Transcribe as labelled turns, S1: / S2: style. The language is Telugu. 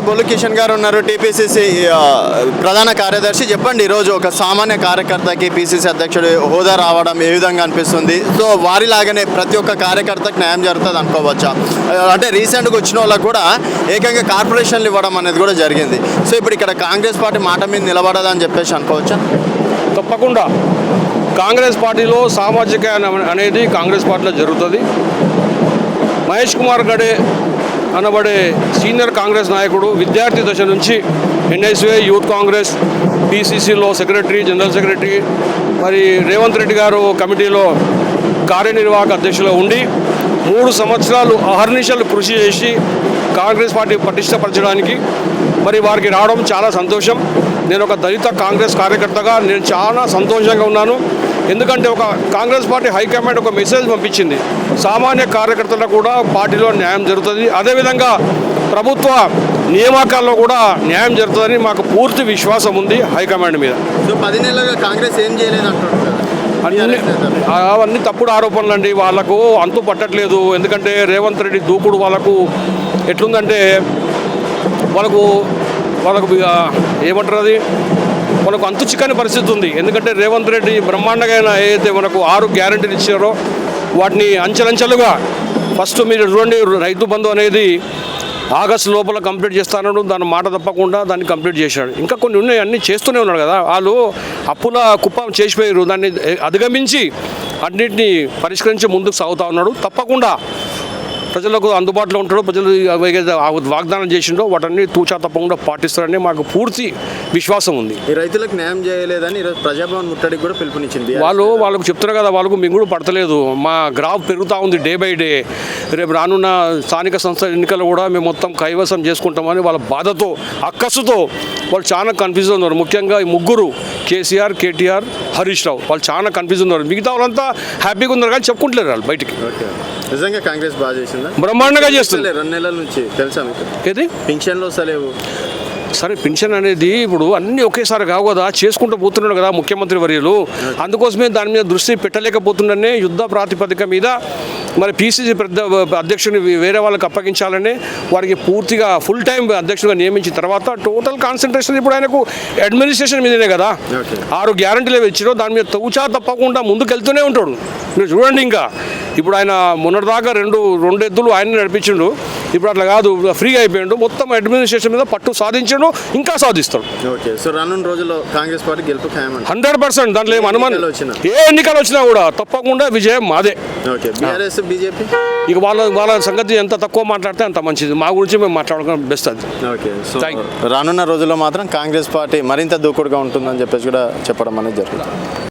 S1: పాటు బొల్లు కిషన్ గారు ఉన్నారు, టీపీసీసీ ప్రధాన కార్యదర్శి. చెప్పండి, ఈరోజు ఒక సామాన్య కార్యకర్తకి పీసీసీ అధ్యక్షుడు హోదా రావడం ఏ విధంగా అనిపిస్తుంది? సో వారిలాగానే ప్రతి ఒక్క కార్యకర్తకు న్యాయం జరుగుతుంది అనుకోవచ్చా? అంటే రీసెంట్గా వచ్చిన వాళ్ళకు కూడా ఏకంగా కార్పొరేషన్లు ఇవ్వడం అనేది కూడా జరిగింది. సో ఇప్పుడు ఇక్కడ కాంగ్రెస్ పార్టీ మాట మీద నిలబడదని చెప్పేసి అనుకోవచ్చా?
S2: తప్పకుండా కాంగ్రెస్ పార్టీలో సామాజిక అనేది కాంగ్రెస్ పార్టీలో జరుగుతుంది. మహేష్ కుమార్ గడే అనబడే సీనియర్ కాంగ్రెస్ నాయకుడు విద్యార్థి దశ నుంచి ఎన్ఎస్ఏ, యూత్ కాంగ్రెస్, పీసీసీలో సెక్రటరీ, జనరల్ సెక్రటరీ, మరి రేవంత్ రెడ్డి గారు కమిటీలో కార్యనిర్వాహక అధ్యక్షులు ఉండి 3 సంవత్సరాలు అహర్నిశలు కృషి చేసి కాంగ్రెస్ పార్టీ పటిష్టపరచడానికి మరి వారికి రావడం చాలా సంతోషం. నేను ఒక దళిత కాంగ్రెస్ కార్యకర్తగా నేను చాలా సంతోషంగా ఉన్నాను. ఎందుకంటే ఒక కాంగ్రెస్ పార్టీ హైకమాండ్ ఒక మెసేజ్ పంపించింది, సామాన్య కార్యకర్తలకు కూడా పార్టీలో న్యాయం జరుగుతుంది, అదేవిధంగా ప్రభుత్వ నియామకాల్లో కూడా న్యాయం జరుగుతుందని మాకు పూర్తి విశ్వాసం ఉంది హైకమాండ్ మీద.
S1: సో 10 నెలలుగా కాంగ్రెస్ ఏం చేయలేదు అంటున్నారు.
S2: అవన్నీ తప్పుడు ఆరోపణలు అండి. వాళ్ళకు అంతు పట్టట్లేదు. ఎందుకంటే రేవంత్ రెడ్డి దూకుడు వాళ్ళకు ఎట్లుందంటే వాళ్ళకు ఏమంటారు, అది మనకు అంతు చిక్కని పరిస్థితి ఉంది. ఎందుకంటే రేవంత్ రెడ్డి బ్రహ్మాండంగా ఏదైతే మనకు 6 గ్యారెంటీలు ఇచ్చారో వాటిని అంచెలంచెలుగా ఫస్ట్ మీరు చూడండి, రైతు బంధు అనేది ఆగస్టు లోపల కంప్లీట్ చేస్తానడు, దాని మాట తప్పకుండా దాన్ని కంప్లీట్ చేశాడు. ఇంకా కొన్ని ఉన్నాయి, అన్నీ చేస్తూనే ఉన్నాడు కదా. వాళ్ళు అప్పుల కుప్పం చేసిపోయారు, దాన్ని అధిగమించి అన్నింటినీ పరిష్కరించి ముందుకు సాగుతూ ఉన్నాడు. తప్పకుండా ప్రజలకు అందుబాటులో ఉంటాడు. ప్రజలు వాగ్దానం చేసిండో వాటన్ని తూచా తప్పకుండా పాటిస్తారని మాకు పూర్తి విశ్వాసం ఉంది.
S1: ఈ రైతులకు న్యాయం చేయలేదని ఈరోజు ప్రజాభవన్ ముట్టడికి కూడా పిలుపునిచ్చింది.
S2: వాళ్ళకు చెప్తున్నారు కదా, వాళ్ళకు మింగుడు పడతలేదు. మా గ్రాఫ్ పెరుగుతూ ఉంది డే బై డే. రేపు రానున్న స్థానిక సంస్థల ఎన్నికలు కూడా మేము మొత్తం కైవసం చేసుకుంటామని వాళ్ళ బాధతో, అక్కసుతో వాళ్ళు చాలా కన్ఫ్యూజ్ ఉన్నారు. ముఖ్యంగా ఈ ముగ్గురు కేసీఆర్, కేటీఆర్, హరీష్ రావు వాళ్ళు చాలా కన్ఫ్యూజ్ ఉన్నారు. మిగతా వాళ్ళంతా హ్యాపీగా ఉన్నారు కానీ చెప్పుకుంటలేరు వాళ్ళు బయటికి.
S1: నిజంగా కాంగ్రెస్ బాగా చేసిందా?
S2: బ్రహ్మాండంగా చేస్తుంది.
S1: 2 నెలల నుంచి తెలుసా మీకు?
S2: ఏది
S1: పింఛన్లు వస్తలేవు.
S2: సరే, పింఛన్ అనేది ఇప్పుడు అన్నీ ఒకేసారి కావు కదా, చేసుకుంటూ పోతున్నాడు కదా ముఖ్యమంత్రి వర్యులు. అందుకోసమే దాని మీద దృష్టి పెట్టలేకపోతుండనే యుద్ధ ప్రాతిపదిక మీద మరి పీసీసీ అధ్యక్షుని వేరే వాళ్ళకి అప్పగించాలని వారికి పూర్తిగా ఫుల్ టైం అధ్యక్షుడిగా నియమించిన తర్వాత టోటల్ కాన్సన్ట్రేషన్ ఇప్పుడు ఆయనకు అడ్మినిస్ట్రేషన్ మీదనే కదా. 6 గ్యారెంటీలు ఇచ్చినో దాని మీద తూచా తప్పకుండా ముందుకెళ్తూనే ఉంటాడు. మీరు చూడండి, ఇంకా ఇప్పుడు ఆయన మొన్నటిదాకా రెండు ఎద్దులు ఆయన నడిపించిండు. ఇప్పుడు అట్లా కాదు, ఫ్రీ అయిపోయిండు. మొత్తం అడ్మినిస్ట్రేషన్ మీద పట్టు సాధించాడు, ఇంకా సాధిస్తాడు.
S1: ఓకే, సో రానున్న రోజుల్లో కాంగ్రెస్ పార్టీ గెలుపు
S2: 100%. దాంట్లో ఏం అనుమానం, ఏ ఎన్నికలు వచ్చినా కూడా తప్పకుండా విజయం మాదే.
S1: ఓకే, బీఆర్ఎస్, బీజేపీ
S2: ఇక వాళ్ళ సంగతి ఎంత తక్కువ మాట్లాడితే అంత మంచిది. మా గురించి మేము మాట్లాడుకోవడం బెస్ట్ అది.
S1: ఓకే, సో రానున్న రోజుల్లో మాత్రం కాంగ్రెస్ పార్టీ మరింత దూకుడుగా ఉంటుందని చెప్పేసి కూడా చెప్పడం అనేది జరుగుతుంది.